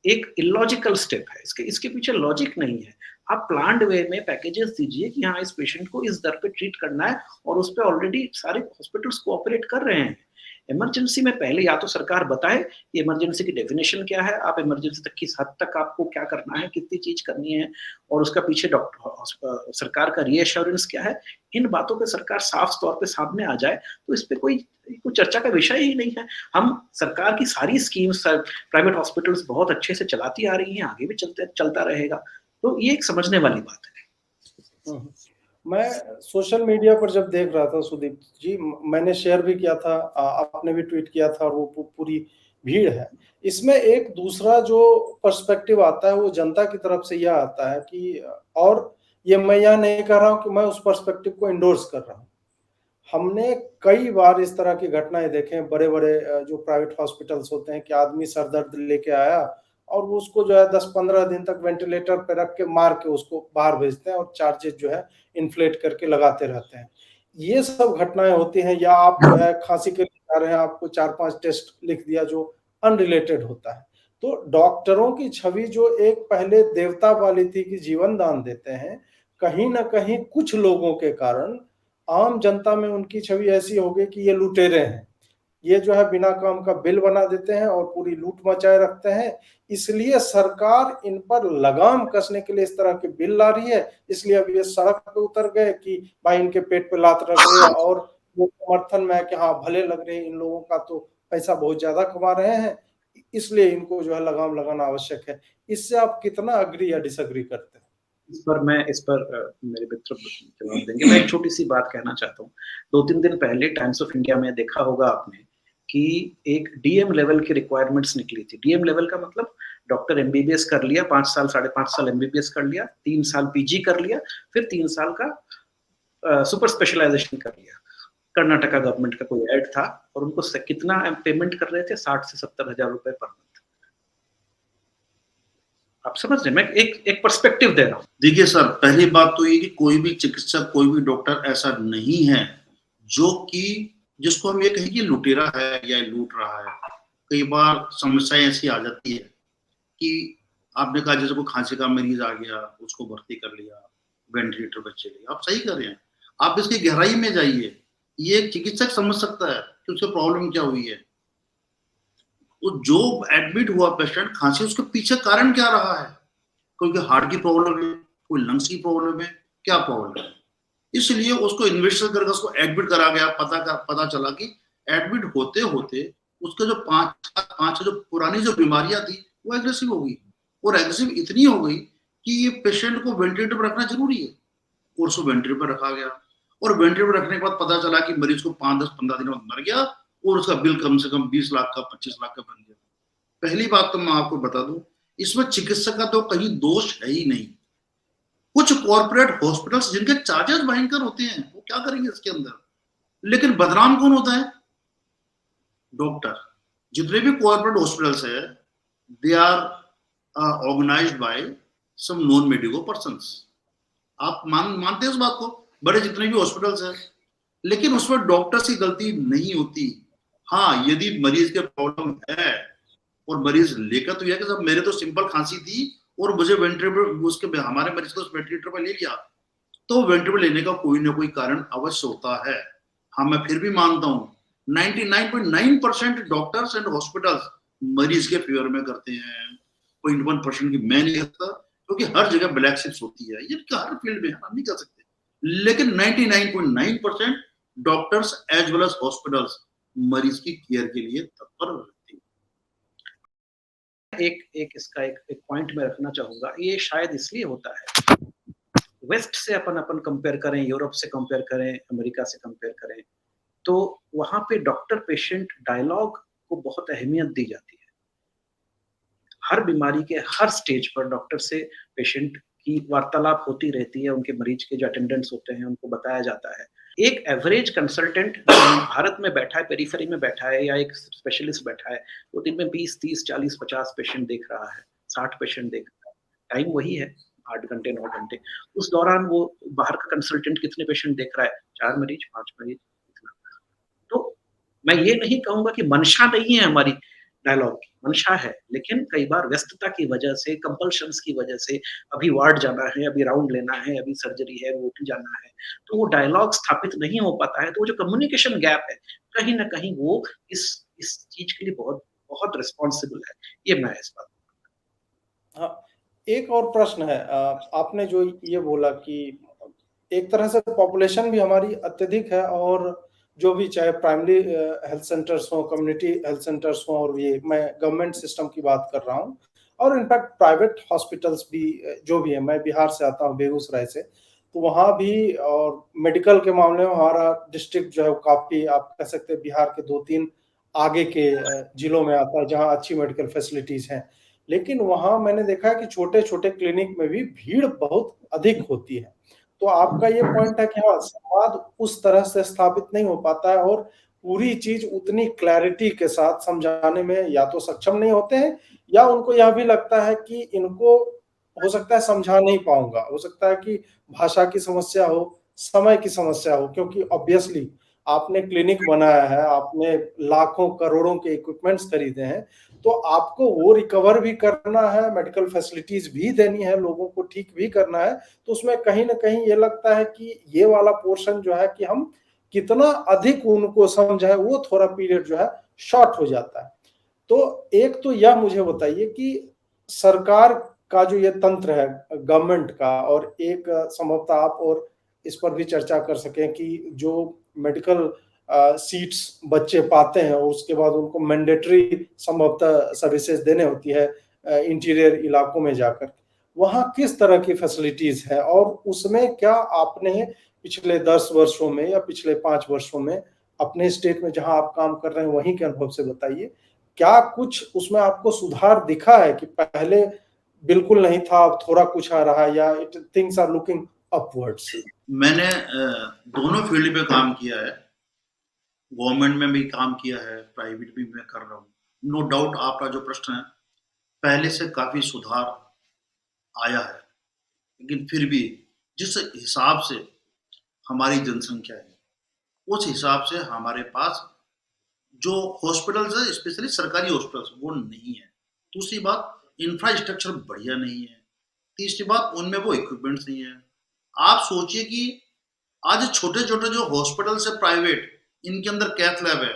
एक इलॉजिकल स्टेप है। इसके पीछे लॉजिक नहीं है। आप प्लान्ड वे में पैकेजेस दीजिए कि हाँ, इस पेशेंट को इस दर पे ट्रीट करना है, और उस पे ऑलरेडी सारे हॉस्पिटल्स कोऑपरेट कर रहे हैं। इमरजेंसी में पहले या तो सरकार बताए कि इमरजेंसी की डेफिनेशन क्या है, आप इमरजेंसी तक किस हद तक आपको क्या करना है, कितनी चीज करनी है, और उसका पीछे डॉक्टर सरकार का रीएश्योरेंस क्या है। इन बातों पे सरकार साफ तौर पे सामने आ जाए तो इस पे कोई चर्चा का विषय ही नहीं है। हम सरकार की सारी स्कीम्स प्राइवेट हॉस्पिटल्स बहुत अच्छे से चलाती आ रही हैं, आगे भी चलता रहेगा। तो ये एक समझने वाली बात है।
मैं सोशल मीडिया पर जब देख रहा था सुदीप जी, मैंने शेयर भी किया था, आपने भी ट्वीट किया था, और वो पूरी भीड़ है। इसमें एक दूसरा जो पर्सपेक्टिव आता है वो जनता की तरफ से यह आता है कि, और ये मैं यह नहीं कर रहा हूँ कि मैं उस पर्सपेक्टिव को इंडोर्स कर रहा हूँ। हमने कई बार इस तरह की घटनाएं देखे, बड़े बड़े जो प्राइवेट हॉस्पिटल्स होते हैं कि आदमी सर दर्द लेके आया और वो उसको जो है 10-15 दिन तक वेंटिलेटर पे रख के मार के उसको बाहर भेजते हैं और चार्जेस जो है इन्फ्लेट करके लगाते रहते हैं। ये सब घटनाएं होती हैं। या आप जो है खांसी के लिए जा रहे हैं, आपको 4-5 टेस्ट लिख दिया जो अनरिलेटेड होता है। तो डॉक्टरों की छवि जो एक पहले देवता वाली थी कि जीवन दान देते हैं, कहीं ना कहीं कुछ लोगों के कारण आम जनता में उनकी छवि ऐसी हो गई कि ये लुटेरे हैं, ये जो है बिना काम का बिल बना देते हैं और पूरी लूट मचाए रखते हैं। इसलिए सरकार इन पर लगाम कसने के लिए इस तरह के बिल ला रही है। इसलिए अब ये सड़क पे उतर गए कि भाई इनके पेट पे लात रख रहे हैं, और वो समर्थन में है कि हाँ भले लग रहे हैं, इन लोगों का तो पैसा बहुत ज्यादा कमा रहे हैं, इसलिए इनको जो है लगाम लगाना आवश्यक है। इससे आप कितना अग्री या डिसअग्री करते हैं?
इस पर मेरे मित्र जवाब देंगे। मैं एक छोटी सी बात कहना चाहता हूँ। 2-3 दिन पहले टाइम्स ऑफ इंडिया में देखा होगा आपने कि एक डीएम लेवल की रिक्वायरमेंट्स निकली थी। डीएम लेवल का मतलब डॉक्टर एमबीबीएस कर लिया, 5 साल 5.5 साल एमबीबीएस कर लिया, 3 साल पीजी कर लिया, फिर 3 साल का सुपर स्पेशलाइजेशन कर लिया। कर्नाटका गवर्नमेंट का कोई ऐड था और उनको कितना पेमेंट कर रहे थे, 60 से 70 हजार रुपए पर मंथ। आप समझ रहे, मैं एक पर्सपेक्टिव दे रहा हूँ।
देखिए सर, पहली बात तो ये कि कोई भी चिकित्सक, कोई भी डॉक्टर ऐसा नहीं है जो कि जिसको हम ये कहें कि लुटेरा है या लूट रहा है। कई बार समस्याएं ऐसी आ जाती है कि आपने कहा जैसे कोई खांसी का मरीज आ गया, उसको भर्ती कर लिया, वेंटिलेटर पे चले, आप सही कर रहे हैं। आप इसकी गहराई में जाइए, ये एक चिकित्सक समझ सकता है कि उसको प्रॉब्लम क्या हुई है। वो जो एडमिट हुआ पेशेंट खांसी, उसके पीछे कारण क्या रहा है, क्योंकि हार्ट की प्रॉब्लम है, कोई लंग्स की प्रॉब्लम है, क्या प्रॉब्लम है। इसलिए उसको इन्वेस्टिगेट करके उसको एडमिट करा गया। पता चला कि एडमिट होते होते उसके जो पांच जो पुरानी जो बीमारियां थी वो एग्रेसिव हो गई, और एग्रेसिव इतनी हो गई कि ये पेशेंट को वेंटिलेटर पर रखना जरूरी है, और उसको वेंटिलेटर पर रखा गया। और वेंटिलेटर पर रखने के बाद पता चला कि मरीज को 5-10-15 दिन में मर गया, और उसका बिल कम से कम 20 लाख का 25 लाख का बन गया। पहली बात तो मैं आपको बता दूं, इसमें चिकित्सक का तो कहीं दोष है ही नहीं। कुछ कॉर्पोरेट हॉस्पिटल्स जिनके चार्जेस भयंकर होते हैं, वो क्या करेंगे इसके अंदर, लेकिन बदनाम कौन होता है? डॉक्टर। जितने भी कॉर्पोरेट हॉस्पिटल्स है, they are organized by some non medical persons. आप मानते हैं उस बात को? बड़े जितने भी हॉस्पिटल्स हैं, लेकिन उसमें डॉक्टर्स की गलती नहीं होती। हाँ, यदि मरीज के प्रॉब्लम है और मरीज लेकर तो यह कि साहब मेरे तो सिंपल खांसी थी और मुझे वेंटिलेटर, उसके हमारे मरीज को वेंटिलेटर पर ले लिया, तो वेंटिलेटर लेने का कोई ना कोई कारण अवश्य होता है। हाँ, मैं फिर भी मानता हूँ 99.9% डॉक्टर्स एंड हॉस्पिटल्स मरीज के फेवर में करते हैं। 0.1% की मैं नहीं करता, क्योंकि हर जगह ब्लैक शिप्स होती है, ये हर फील्ड में हम नहीं कर सकते। लेकिन 99.9% doctors as well as hospitals मरीज की केयर के लिए तत्पर रहते हैं।
एक इसका एक पॉइंट मैं रखना चाहूंगा, ये शायद इसलिए होता है, वेस्ट से अपन कंपेयर करें, यूरोप से कंपेयर करें, अमेरिका से कंपेयर करें, तो वहां पे डॉक्टर पेशेंट डायलॉग को बहुत अहमियत दी जाती है। हर बीमारी के हर स्टेज पर डॉक्टर से पेशेंट की वार्तालाप होती रहती है, उनके मरीज के जो अटेंडेंट्स होते हैं उनको बताया जाता है। एक एवरेज कंसल्टेंट भारत में बैठा है, पेरिफेरी में बैठा है, या एक स्पेशलिस्ट बैठा है, वो दिन में 20, 30, 40, 50 पेशेंट देख रहा है, 60 पेशेंट देख रहा है, टाइम वही है 8 घंटे 9 घंटे। उस दौरान वो बाहर का कंसल्टेंट कितने पेशेंट देख रहा है? 4 मरीज, 5 मरीज। तो मैं ये नहीं कहूंगा कि मंशा नहीं है हमारी डायलॉग की, मंशा है, लेकिन कई बार व्यस्तता की वजह से, कंपल्शंस की वजह से, अभी वार्ड जाना है, अभी राउंड लेना है, अभी सर्जरी है, ओटी जाना है, तो वो डायलॉग स्थापित नहीं हो पाता है। तो वो जो कम्युनिकेशन गैप है, कहीं ना कहीं वो इस चीज के लिए बहुत बहुत रिस्पॉन्सिबल है। ये मैं इस बात।
हाँ, एक और प्रश्न है। आपने जो ये बोला कि एक तरह से पॉपुलेशन भी हमारी अत्यधिक है, और जो भी चाहे प्राइमरी हेल्थ सेंटर्स हो, कम्युनिटी हेल्थ सेंटर्स हो, और ये मैं गवर्नमेंट सिस्टम की बात कर रहा हूँ, और इनफैक्ट प्राइवेट हॉस्पिटल्स भी जो भी है। मैं बिहार से आता हूँ, बेगूसराय से, तो वहाँ भी और मेडिकल के मामले में हमारा डिस्ट्रिक्ट जो है काफ़ी, आप कह सकते हैं बिहार के 2-3 आगे के जिलों में आता है जहाँ अच्छी मेडिकल फैसिलिटीज़ हैं। लेकिन वहाँ मैंने देखा है कि छोटे-छोटे क्लिनिक में भी भीड़ बहुत अधिक होती है। तो आपका ये पॉइंट है कि हाँ, संवाद उस तरह से स्थापित नहीं हो पाता है, और पूरी चीज़ उतनी क्लैरिटी के साथ समझाने में या तो सक्षम नहीं होते हैं, या उनको यह भी लगता है कि इनको हो सकता है समझा नहीं पाऊँगा। हो सकता है कि भाषा की समस्या हो, समय की समस्या हो, क्योंकि ऑब्वियसली आपने क्लिनिक बनाया है, आपने लाखों करोड़ों के इक्विपमेंट्स खरीदे हैं, तो आपको वो रिकवर भी करना है, मेडिकल फैसिलिटीज़ भी देनी है, लोगों को ठीक भी करना है। तो उसमें कहीं न कहीं ये लगता है कि ये वाला पोर्शन जो है कि हम कितना अधिक उनको समझाएँ, वो थोड़ा पीरियड जो है शॉर्ट हो जाता है। तो एक तो यह मुझे बताइए कि सरकार का जो ये तंत्र है गवर्नमेंट का, और एक संभवतः आप और इस पर भी चर्चा कर सकें कि जो मेडिकल सीट्स बच्चे पाते हैं, और उसके बाद उनको मैंडेटरी संभवतः सर्विसेज देने होती है इंटीरियर इलाकों में जाकर। वहाँ किस तरह की फैसिलिटीज़ है, और उसमें क्या आपने पिछले 10 वर्षों में या पिछले 5 वर्षों में अपने स्टेट में जहाँ आप काम कर रहे हैं वहीं के अनुभव से बताइए, क्या कुछ उसमें आपको सुधार दिखा है कि पहले बिल्कुल नहीं था, अब थोड़ा कुछ आ रहा है, या थिंग्स आर लुकिंग अपवर्ड्स?
मैंने दोनों फील्ड पे काम किया है, गवर्नमेंट में भी काम किया है, प्राइवेट भी मैं कर रहा हूँ। नो डाउट आपका जो प्रश्न है, पहले से काफ़ी सुधार आया है, लेकिन फिर भी जिस हिसाब से हमारी जनसंख्या है, उस हिसाब से हमारे पास जो हॉस्पिटल्स है, स्पेशली सरकारी हॉस्पिटल्स, वो नहीं है। दूसरी बात, इंफ्रास्ट्रक्चर बढ़िया नहीं है। तीसरी बात, उनमें वो इक्विपमेंट्स नहीं है। आप सोचिए कि आज छोटे-छोटे जो हॉस्पिटल्स है प्राइवेट, इनके अंदर कैथ लैब है,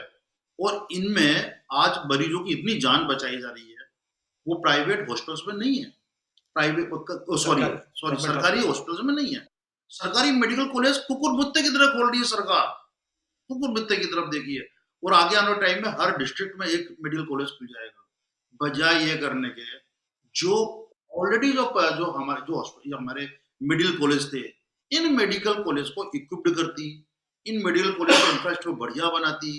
और इनमें आज मरीजों की इतनी जान बचाई जा रही है, वो प्राइवेट हॉस्पिटल्स में नहीं है। प्राइवेट सॉरी सरकारी हॉस्पिटल्स में नहीं है। सरकारी मेडिकल कॉलेज कुकुर-मुत्ते की तरह खोल रही है सरकार, कुकुर-मुत्ते की तरफ देखिए, और आगे आने वाले टाइम में हर डिस्ट्रिक्ट में एक मेडिकल कॉलेज खुल जाएगा। बजाय ये करने के, जो ऑलरेडी जो हमारे मेडिकल कॉलेज थे, इन मेडिकल कॉलेज को इक्विप्ड करती, इन मेडिकल कॉलेज का इंफ्रास्ट्रक्चर बढ़िया बनाती,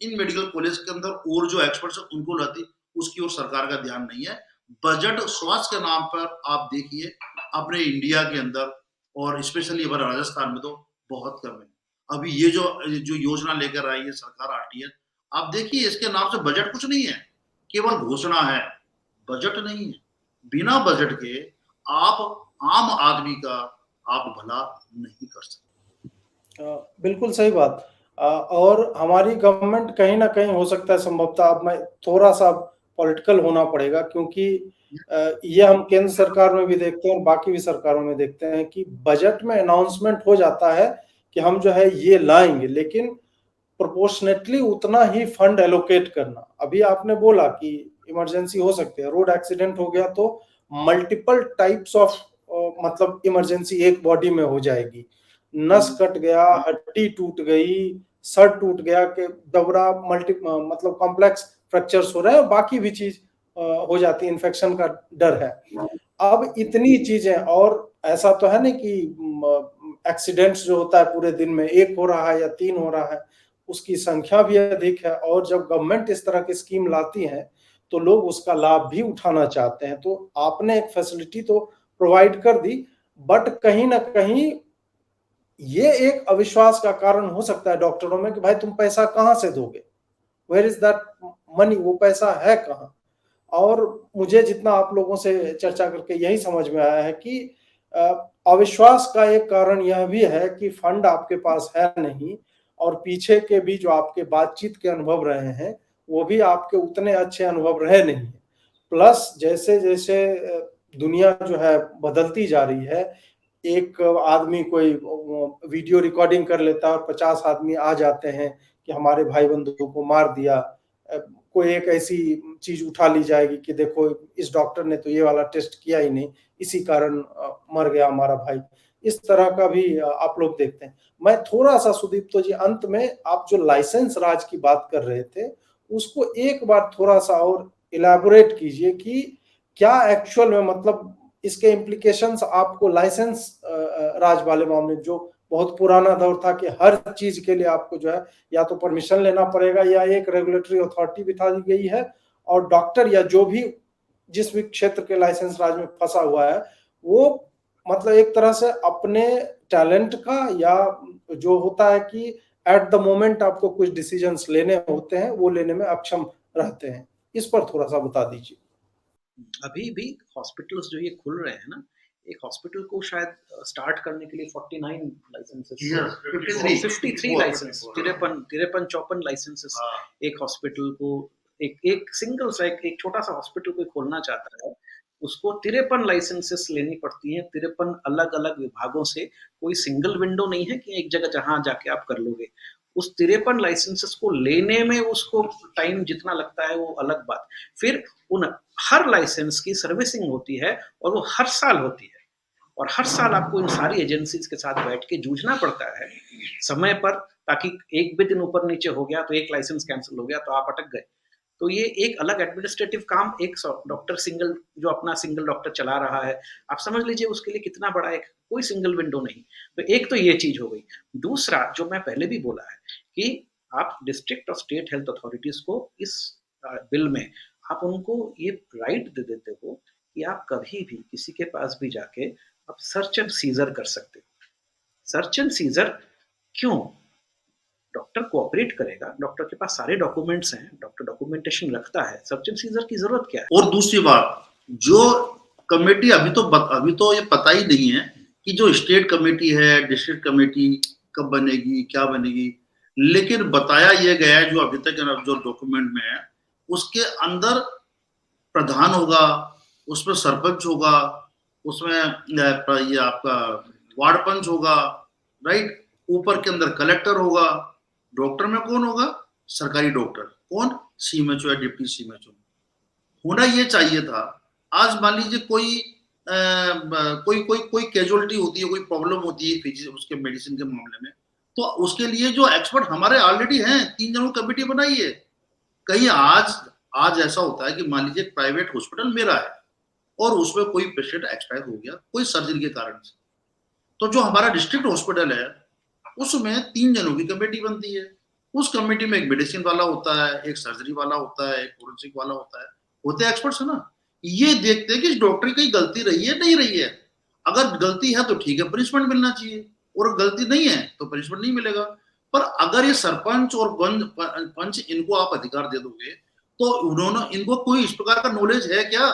इन मेडिकल कॉलेज के अंदर और जो एक्सपर्ट्स हैं उनको लाती, उसकी ओर सरकार का ध्यान नहीं है। बजट स्वास्थ्य के नाम पर आप देखिए अपने इंडिया के अंदर, और स्पेशली हमारे राजस्थान में तो बहुत कम है। अभी ये जो योजना लेकर आई है सरकार आरटीएस, आप देखिए इसके नाम से बजट कुछ नहीं है, केवल घोषणा है, बजट नहीं है। बिना बजट के आप आम आदमी का आप भला नहीं कर सकते।
बिल्कुल सही बात। और हमारी गवर्नमेंट कहीं ना कहीं हो सकता है संभवतः, अब मैं थोड़ा सा पॉलिटिकल होना पड़ेगा, क्योंकि ये हम केंद्र सरकार में भी देखते हैं और बाकी भी सरकारों में देखते हैं कि बजट में अनाउंसमेंट हो जाता है कि हम जो है ये लाएंगे, लेकिन प्रोपोर्शनेटली उतना ही फंड एलोकेट करना। अभी आपने बोला कि इमरजेंसी हो सकती है, रोड एक्सीडेंट हो गया तो मल्टीपल टाइप्स ऑफ मतलब इमरजेंसी एक बॉडी में हो जाएगी। नस कट गया, हड्डी टूट गई, सर टूट गया, के दबरा मतलब कॉम्प्लेक्स फ्रैक्चर्स हो रहे हैं, और बाकी भी चीज हो जाती है, इन्फेक्शन का डर है। अब इतनी चीजें, और ऐसा तो है नहीं कि एक्सीडेंट्स जो होता है पूरे दिन में एक हो रहा है या 3 हो रहा है, उसकी संख्या भी अधिक है। और जब गवर्नमेंट इस तरह की स्कीम लाती है तो लोग उसका लाभ भी उठाना चाहते हैं। तो आपने एक फैसिलिटी तो प्रोवाइड कर दी, बट कहीं ना कहीं ये एक अविश्वास का कारण हो सकता है डॉक्टरों में कि भाई तुम पैसा कहाँ से दोगे, वेयर इज दैट मनी, वो पैसा है कहाँ। और मुझे जितना आप लोगों से चर्चा करके यही समझ में आया है कि अविश्वास का एक कारण यह भी है कि फंड आपके पास है नहीं, और पीछे के भी जो आपके बातचीत के अनुभव रहे हैं वो भी आपके उतने अच्छे अनुभव रहे नहीं। प्लस जैसे जैसे दुनिया जो है बदलती जा रही है, एक आदमी कोई वीडियो रिकॉर्डिंग कर लेता है और 50 आदमी आ जाते हैं कि हमारे भाई बंधुओं को मार दिया। कोई एक ऐसी चीज उठा ली जाएगी कि देखो इस डॉक्टर ने तो ये वाला टेस्ट किया ही नहीं, इसी कारण मर गया हमारा भाई। इस तरह का भी आप लोग देखते हैं। मैं थोड़ा सा सुदीप्तो जी, अंत में आप जो लाइसेंस राज की बात कर रहे थे उसको एक बार थोड़ा सा और इलैबोरेट कीजिए कि क्या एक्चुअल में, मतलब इसके इम्प्लीकेशंस आपको लाइसेंस राज वाले मामले, जो बहुत पुराना दौर था कि हर चीज के लिए आपको जो है या तो परमिशन लेना पड़ेगा या एक रेगुलेटरी अथॉरिटी बिठा दी गई है, और डॉक्टर या जो भी जिस भी क्षेत्र के लाइसेंस राज में फंसा हुआ है वो मतलब एक तरह से अपने टैलेंट का, या जो होता है कि एट द मोमेंट आपको कुछ डिसीजंस लेने होते हैं वो लेने में अक्षम रहते हैं। इस पर थोड़ा सा बता दीजिए।
अभी भी हॉस्पिटल्स जो ये खुल रहे हैं ना, एक हॉस्पिटल को शायद स्टार्ट करने के लिए 49 लाइसेंसेस, 53 लाइसेंस, 53-54 लाइसेंसेस एक हॉस्पिटल को, एक सिंगल सा एक छोटा सा हॉस्पिटल कोई खोलना चाहता है उसको 53 लाइसेंसेस लेनी पड़ती हैं, 53 अलग अलग विभागों से। कोई सिंगल विंडो नहीं है कि एक जगह जहां जाके आप कर लोगे। उस 53 लाइसेंसेस को लेने में उसको टाइम जितना लगता है वो अलग बात। फिर उन हर लाइसेंस की सर्विसिंग होती है और वो हर साल होती है, और हर साल आपको इन सारी एजेंसीज के साथ बैठ के जूझना पड़ता है समय पर, ताकि एक भी दिन ऊपर नीचे हो गया तो एक लाइसेंस कैंसिल हो गया तो आप अटक गए। तो ये एक अलग एडमिनिस्ट्रेटिव काम एक डॉक्टर सिंगल जो अपना सिंगल डॉक्टर चला रहा है, आप समझ लीजिए उसके लिए कितना बड़ा एक कोई सिंगल विंडो नहीं। तो एक तो ये चीज हो गई। दूसरा जो मैं पहले भी बोला है कि आप डिस्ट्रिक्ट और स्टेट हेल्थ अथॉरिटीज को इस बिल में आप उनको ये राइट दे देते हो कि आप कभी भी किसी के पास भी जाके आप सर्च एंड सीजर कर सकते हो। सर्च एंड सीजर क्यों? डॉक्टर कोऑपरेट करेगा, डॉक्टर के पास सारे डॉक्यूमेंट्स हैं, डॉक्टर डॉक्यूमेंटेशन रखता है, सर्च एंड सीजर की जरूरत क्या है?
और दूसरी बात, जो कमेटी अभी तो ये पता ही नहीं है कि जो स्टेट कमेटी है, डिस्ट्रिक्ट कमेटी कब बनेगी, क्या बनेगी, लेकिन बताया ये गया है जो अभी तक जो डॉक्यूमेंट में है उसके अंदर प्रधान होगा, उसमें सरपंच होगा, उसमें ये आपका वार्ड पंच होगा, राइट, ऊपर के अंदर कलेक्टर होगा। डॉक्टर में कौन होगा? सरकारी डॉक्टर। कौन? सीएमएचओ या डिप्टी सीएमएचओ। होना ये चाहिए था। आज मान लीजिए कोई कैजुअलिटी होती है, कोई प्रॉब्लम होती है उसके मेडिसिन के मामले में, तो उसके लिए जो एक्सपर्ट हमारे ऑलरेडी हैं, 3 जनों की कमेटी बनाई है। कहीं आज ऐसा होता है कि मान लीजिए प्राइवेट हॉस्पिटल मेरा है और उसमें कोई पेशेंट एक्सपायर हो गया कोई सर्जरी के कारण से, तो जो हमारा डिस्ट्रिक्ट हॉस्पिटल है उसमें 3 जनों की कमेटी बनती है। उस कमेटी में एक मेडिसिन वाला होता है, एक सर्जरी वाला होता है, एक फोरेंसिक वाला होता है, होते एक्सपर्ट्स है ना। ये देखते हैं कि इस डॉक्टर की गलती रही है नहीं रही है। अगर गलती है तो ठीक है, पनिशमेंट मिलना चाहिए, और गलती नहीं है तो पनिशमेंट नहीं मिलेगा। पर अगर ये सरपंच और पंच इनको आप अधिकार दे दोगे तो इनको कोई इस प्रकार का नॉलेज है क्या?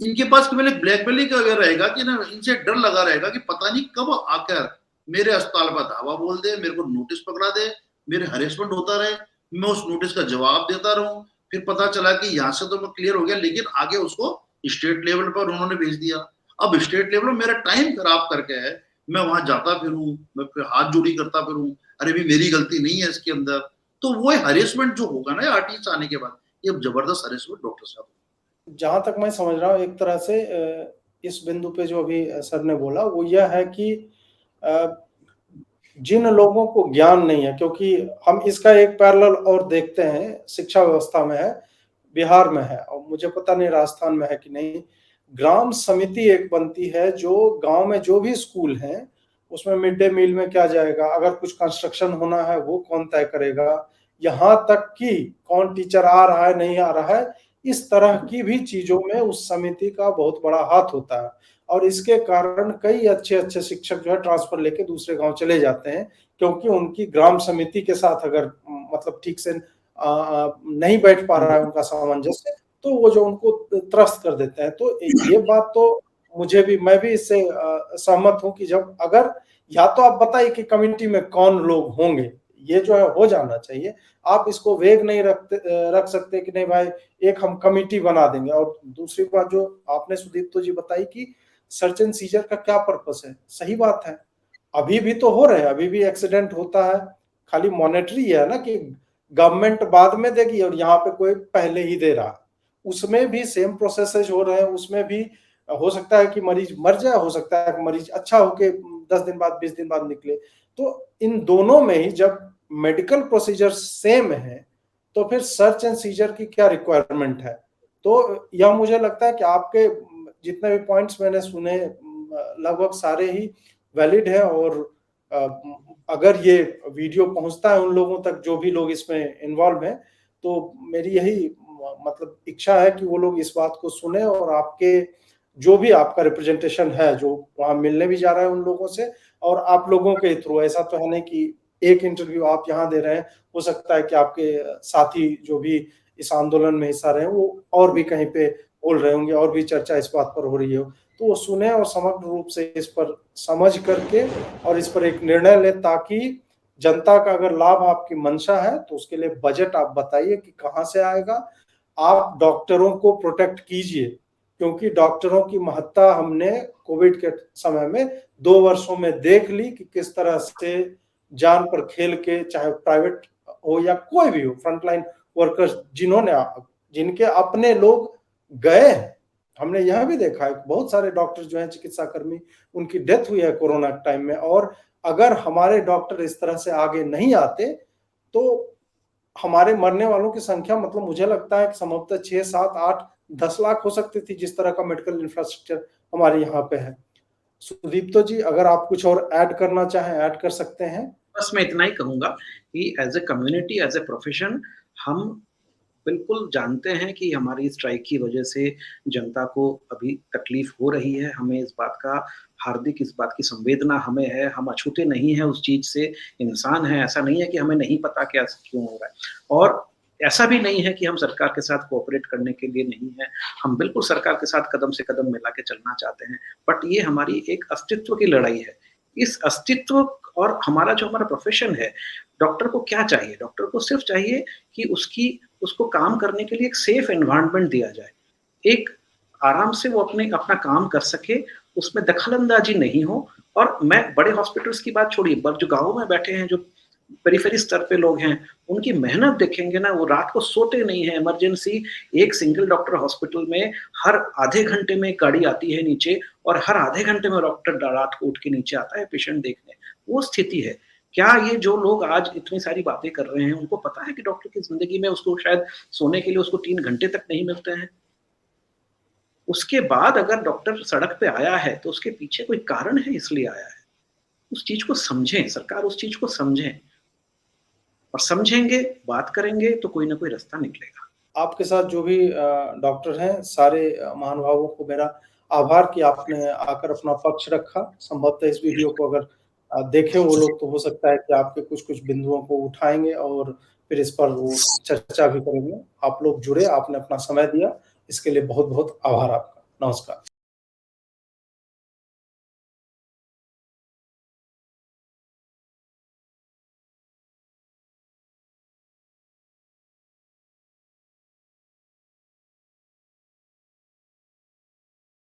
इनके पास केवल एक ब्लैकमेलिंग का रहेगा कि ना, इनसे डर लगा रहेगा कि पता नहीं कब आकर मेरे अस्पताल पर धावा बोल दे, मेरे को नोटिस पकड़ा दे, मेरे हरेसमेंट होता रहे, मैं उस नोटिस का जवाब देता रहूं, फिर पता चला कि यहाँ से तो मैं क्लियर हो गया, लेकिन आगे उसको स्टेट लेवल पर उन्होंने भेज दिया। अब स्टेट लेवल में मेरा टाइम खराब करके है, मैं वहां जाता फिरूं, मैं फिर हाथ जोड़ी करता फिरूं, अरे भी मेरी गलती नहीं है इसके अंदर। तो वो हरेसमेंट जो होगा ना आर्टिस्ट आने के बाद, ये जबरदस्त हरेसमेंट डॉक्टर साहब।
जहां तक मैं समझ रहा हूँ एक तरह से इस बिंदु पे जो अभी सर ने बोला वो यह है कि जिन लोगों को ज्ञान नहीं है, क्योंकि हम इसका एक पैरेलल और देखते हैं शिक्षा व्यवस्था में है, बिहार में है और मुझे पता नहीं राजस्थान में है कि नहीं। ग्राम समिति एक बनती है जो गांव में जो भी स्कूल हैं उसमें मिड डे मील में क्या जाएगा, अगर कुछ कंस्ट्रक्शन होना है वो कौन तय करेगा, यहाँ तक कि कौन टीचर आ रहा है नहीं आ रहा है, इस तरह की भी चीजों में उस समिति का बहुत बड़ा हाथ होता है। और इसके कारण कई अच्छे अच्छे शिक्षक जो है ट्रांसफर लेके दूसरे गांव चले जाते हैं, क्योंकि उनकी ग्राम समिति के साथ अगर मतलब ठीक से नहीं बैठ पा रहा है उनका सामंजस्य, तो वो जो उनको त्रस्त कर देते हैं। तो ये बात तो मुझे भी, मैं भी इससे सहमत हूं कि जब अगर या तो आप बताइए कि कम्युनिटी में कौन लोग होंगे, ये जो है हो जाना चाहिए। आप इसको वेग नहीं रख सकते कि नहीं भाई एक हम कमिटी बना देंगे। और दूसरी बात जो आपने सुदीप्तो जी बताई कि सर्च एंड सीजर का क्या पर्पस है, सही बात है, अभी भी तो हो रहे हैं, अभी भी एक्सीडेंट होता है, खाली मॉनेटरी है ना कि गवर्नमेंट बाद में देगी और यहाँ पे कोई पहले ही दे रहा, उसमें भी सेम प्रोसेसेस हो रहे हैं, उसमें भी हो सकता है कि मरीज मर जाए, हो सकता है कि मरीज अच्छा होके 10 दिन बाद 20 दिन बाद निकले। तो इन दोनों में ही जब मेडिकल प्रोसीजर सेम है तो फिर सर्च एंड सीजर की क्या रिक्वायरमेंट है। तो यह मुझे लगता है कि आपके जितने भी पॉइंट्स मैंने सुने लगभग सारे ही वैलिड है। और अगर ये वीडियो पहुंचता है उन लोगों तक जो भी लोग इसमें इन्वॉल्व हैं, तो मेरी यही मतलब इच्छा है कि वो लोग इस बात को सुने और आपके जो भी आपका रिप्रेजेंटेशन है जो वहां मिलने भी जा रहा है उन लोगों से, और आप लोगों के थ्रू, ऐसा तो है नहीं कि एक इंटरव्यू आप यहाँ दे रहे हैं, हो सकता है कि आपके साथी जो भी इस आंदोलन में हिस्सा रहे वो और भी कहीं पे बोल रहे होंगे और भी चर्चा इस बात पर हो रही हो, तो वो सुने और समग्र रूप से इस पर समझ करके और इस पर एक निर्णय ले, ताकि जनता का अगर लाभ आपकी मंशा है तो उसके लिए बजट आप बताइए कि कहाँ से आएगा। आप डॉक्टरों को प्रोटेक्ट कीजिए, क्योंकि डॉक्टरों की महत्ता हमने कोविड के समय में 2 वर्षों में देख ली कि किस तरह से जान पर खेल के, चाहे प्राइवेट हो या कोई भी हो, फ्रंटलाइन वर्कर्स जिनके अपने लोग गए हैं, हमने यह भी देखा है बहुत सारे डॉक्टर जो हैं चिकित्सा कर्मी, उनकी डेथ हुई है कोरोना टाइम में। और अगर हमारे डॉक्टर इस तरह से आगे नहीं आते तो हमारे मरने वालों की संख्या मतलब मुझे लगता है कि संभवतः 6, 7, 8, 10 लाख हो सकती थी, जिस तरह का मेडिकल इंफ्रास्ट्रक्चर हमारे यहाँ पे है। सुदीप्तो जी अगर आप कुछ और ऐड करना चाहें ऐड कर सकते हैं।
बस मैं इतना ही कहूंगा कि as a community, as a profession, हम बिल्कुल जानते हैं कि हमारी स्ट्राइक की वजह से जनता को अभी तकलीफ हो रही है। हमें इस बात का हार्दिक, इस बात की संवेदना हमें है, हम अछूते नहीं हैं उस चीज से, इंसान है, ऐसा नहीं है कि हमें नहीं पता क्या क्यों हो रहा है। और ऐसा भी नहीं है कि हम सरकार के साथ कोऑपरेट करने के लिए नहीं है, हम बिल्कुल सरकार के साथ कदम से कदम मिला के चलना चाहते हैं, बट ये हमारी एक अस्तित्व की लड़ाई है। इस अस्तित्व और हमारा प्रोफेशन है, डॉक्टर को क्या चाहिए? डॉक्टर को सिर्फ चाहिए कि उसको काम करने के लिए एक सेफ एनवायरनमेंट दिया जाए, एक आराम से वो अपना काम कर सके, उसमें दखलंदाजी नहीं हो। और मैं बड़े हॉस्पिटल्स की बात छोड़िए, पर जो गाँवों में बैठे हैं, जो पेरिफेरी स्तर पे लोग हैं, उनकी मेहनत देखेंगे ना, वो रात को सोते नहीं है। इमरजेंसी एक सिंगल डॉक्टर हॉस्पिटल में हर आधे घंटे में एक गाड़ी आती है नीचे, और हर आधे घंटे में डॉक्टर रात को उठ के नीचे आता है पेशेंट देखने। वो स्थिति है। क्या ये जो लोग आज इतनी सारी बातें कर रहे हैं, उनको पता है कि डॉक्टर की जिंदगी में उसको शायद सोने के लिए उसको 3 घंटे तक नहीं मिलते हैं? उसके बाद अगर डॉक्टर सड़क पे आया है तो उसके पीछे कोई कारण है, इसलिए आया है। उस चीज को समझें, सरकार उस चीज को समझें, और समझेंगे, बात करेंगे तो कोई ना कोई रास्ता निकलेगा।
आपके साथ जो भी डॉक्टर हैं, सारे महानुभावों को मेरा आभार कि आपने आकर अपना पक्ष रखा। संभवतः इस वीडियो को अगर देखें वो लोग, तो हो सकता है कि आपके कुछ-कुछ बिंदुओं को उठाएँगे और फिर इस पर वो चर्चा भी करेंगे। आप लोग जुड़े, आपने अपना समय दिया, इसके लिए बहुत-बहुत आभार आपका। नमस्कार।